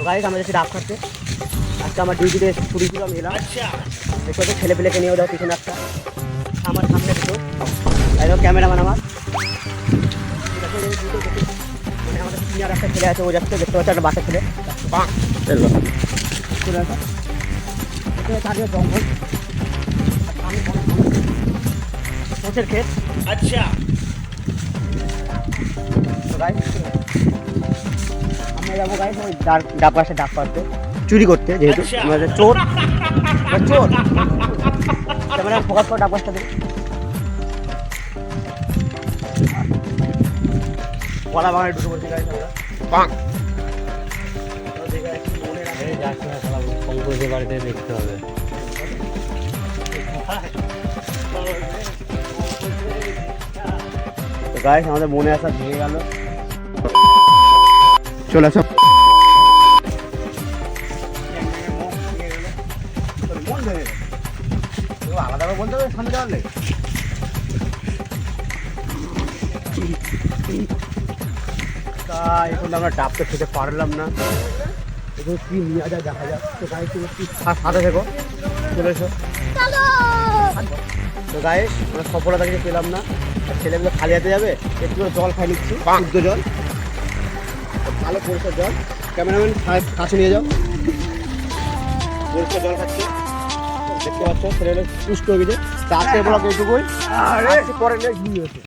Guys আমরা যাচ্ছি ডাব খাচ্ছে। আজকে আমার ডিউটিতে ছুটি ছিল, আমি এলাম। দেখো তো ছেলে পেলেকে নিয়েও যাও পিছনে একটা, আমার সামনে দুটো, একদম ক্যামেরাম্যান আমার। মানে আমাদের সিনিয়র একটা ছেলে আছে, ও যাচ্ছে, দেখতে পাচ্ছে একটা বাচ্চা ছেলে চলে আসা। চারিদিকে জঙ্গল, সোচের ক্ষেত। আচ্ছা আমরা যাবো গাইস ওই ডাব গাছে ডাব পাড়তে, চুরি করতে, যেহেতু আমাদের চোর চোর। ক্যামেরা ফোকাস করে ডাব গাছটা দিই, কলা বাগানে ঢুকে পড়ছি গাইস আমরা। পঙ্কজের বাড়িতে দেখতে হবে। তো গাইস আমাদের মনে আসা ভেঙে গেল, চলে আসো। আলাদা বলতে হবে সামনে যাওয়ার নেই। তাই এখন আমরা ডাবটা খেতে পারলাম না, এখন কি নিয়ে যায় দেখা যাক। তো গাইস তুমি কি সাথে থেকো, চলে এসো। তো গাইস আমরা সফলতা কিছু পেলাম না, ছেলেগুলো খালি হাতে যাবে, একটু করে জল খাই নিচ্ছি, শুদ্ধ জল, ভালো পরিষ্কার জল। ক্যামেরাম্যান কাছে নিয়ে যাও, পরিষ্কার জল খাচ্ছে, দেখতে পাচ্ছ ছেলেগুলো সুস্থ হয়ে গেছে। তাতে ব্লগ এইটুকুই, পরে ঘুমিয়ে